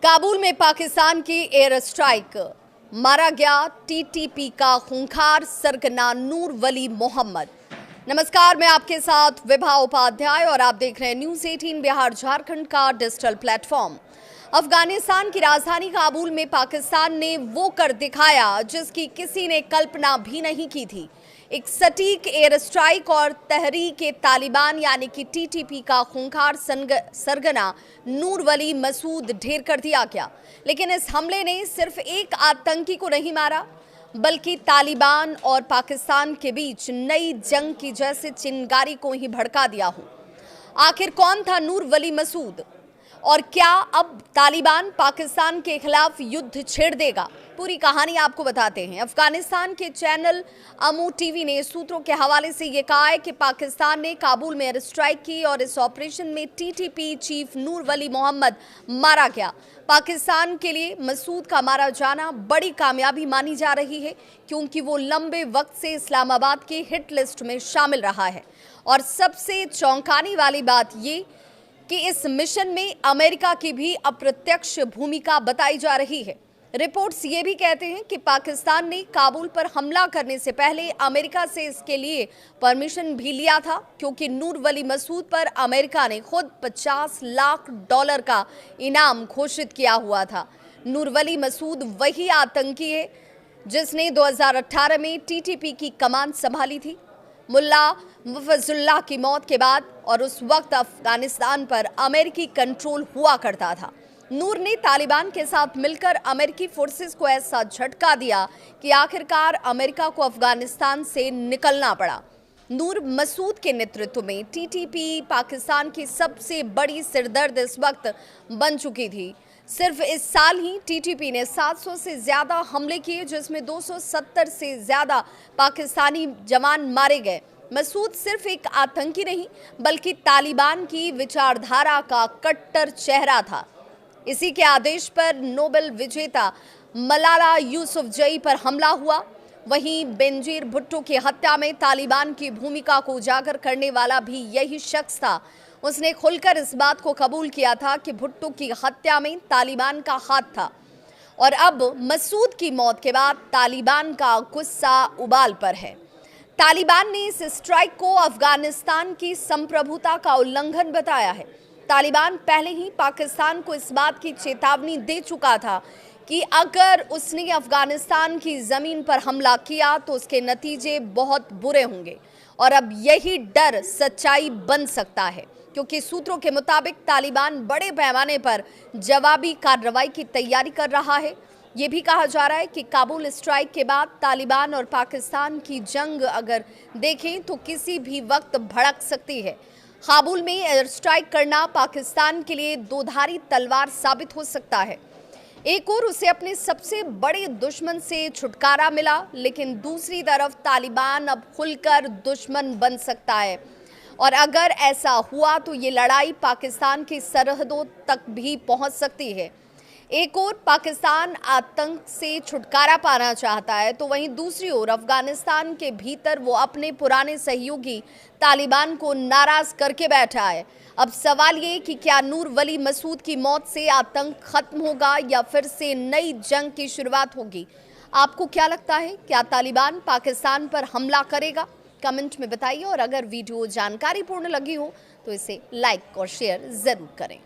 काबुल में पाकिस्तान की air strike, मारा गया टीटीपी का खूंखार सरगना नूर वली मोहम्मद। नमस्कार, मैं आपके साथ विभा उपाध्याय और आप देख रहे हैं न्यूज़ 18 बिहार झारखंड का डिजिटल प्लेटफॉर्म। अफगानिस्तान की राजधानी काबुल में पाकिस्तान ने वो कर दिखाया जिसकी किसी ने कल्पना भी नहीं की थी। एक सटीक एयर स्ट्राइक और तहरीक-ए-तालिबान यानी कि टीटीपी का खूंखार सरगना नूर वली मसूद ढेर कर दिया गया। लेकिन इस हमले ने सिर्फ एक आतंकी को नहीं मारा, बल्कि तालिबान और पाकिस्तान के बीच नई जंग की जैसे चिंगारी को ही भड़का दिया हो। आखिर कौन था नूर वली मसूद और क्या अब तालिबान पाकिस्तान के खिलाफ युद्ध छेड़ देगा? पूरी कहानी आपको बताते हैं। अफगानिस्तान के चैनल अमू टीवी ने सूत्रों के हवाले से ये कहा है कि पाकिस्तान ने काबुल में एयर स्ट्राइक की और इस ऑपरेशन में टीटीपी चीफ नूर वली मोहम्मद मारा गया। पाकिस्तान के लिए मसूद का मारा जाना बड़ी कामयाबी मानी जा रही है, क्योंकि वो लंबे वक्त से इस्लामाबाद की हिट लिस्ट में शामिल रहा है। और सबसे चौंकाने वाली बात ये कि इस मिशन में अमेरिका की भी अप्रत्यक्ष भूमिका बताई जा रही है। रिपोर्ट्स ये भी कहते हैं कि पाकिस्तान ने काबुल पर हमला करने से पहले अमेरिका से इसके लिए परमिशन भी लिया था, क्योंकि नूर वली मसूद पर अमेरिका ने खुद $50 लाख का इनाम घोषित किया हुआ था। नूर वली मसूद वही आतंकी है जिसने 2018 में टीटीपी की कमान संभाली थी। मुल्ला मुफज्जुल्लाह की मौत के बाद और उस वक्त अफगानिस्तान पर अमेरिकी कंट्रोल हुआ करता था। नूर ने तालिबान के साथ मिलकर अमेरिकी फोर्सेस को ऐसा झटका दिया कि आखिरकार अमेरिका को अफगानिस्तान से निकलना पड़ा। नूर मसूद के नेतृत्व में टीटीपी पाकिस्तान की सबसे बड़ी सिरदर्द इस वक्त बन चुकी थी। सिर्फ इस साल ही टीटीपी ने 700 से ज़्यादा हमले किए, जिसमें 270 से ज़्यादा पाकिस्तानी जवान मारे गए। मसूद सिर्फ एक आतंकी नहीं, बल्कि तालिबान की विचारधारा का कट्टर चेहरा था। इसी के आदेश पर नोबेल विजेता मलाला यूसुफजई पर हमला हुआ। वहीं बेनजीर भुट्टो की हत्या में तालिबान की भूमिका को उजागर करने वाला भी यही शख्स था। उसने खुलकर इस बात को कबूल किया था कि भुट्टो की हत्या में तालिबान का हाथ था। और अब मसूद की मौत के बाद तालिबान का गुस्सा उबाल पर है। तालिबान ने इस स्ट्राइक को अफगानिस्तान की संप्रभुता का उल्लंघन बताया है। तालिबान पहले ही पाकिस्तान को इस बात की चेतावनी दे चुका था कि अगर उसने अफगानिस्तान की ज़मीन पर हमला किया तो उसके नतीजे बहुत बुरे होंगे। और अब यही डर सच्चाई बन सकता है, क्योंकि सूत्रों के मुताबिक तालिबान बड़े पैमाने पर जवाबी कार्रवाई की तैयारी कर रहा है। ये भी कहा जा रहा है कि काबुल स्ट्राइक के बाद तालिबान और पाकिस्तान की जंग अगर देखें तो किसी भी वक्त भड़क सकती है। काबुल में एयर स्ट्राइक करना पाकिस्तान के लिए दोधारी तलवार साबित हो सकता है। एक ओर उसे अपने सबसे बड़े दुश्मन से छुटकारा मिला, लेकिन दूसरी तरफ तालिबान अब खुलकर दुश्मन बन सकता है। और अगर ऐसा हुआ तो ये लड़ाई पाकिस्तान की सरहदों तक भी पहुंच सकती है। एक ओर पाकिस्तान आतंक से छुटकारा पाना चाहता है, तो वहीं दूसरी ओर अफगानिस्तान के भीतर वो अपने पुराने सहयोगी तालिबान को नाराज करके बैठा है। अब सवाल ये कि क्या नूर वली मसूद की मौत से आतंक खत्म होगा या फिर से नई जंग की शुरुआत होगी? आपको क्या लगता है, क्या तालिबान पाकिस्तान पर हमला करेगा? कमेंट में बताइए। और अगर वीडियो जानकारीपूर्ण लगी हो तो इसे लाइक और शेयर ज़रूर करें।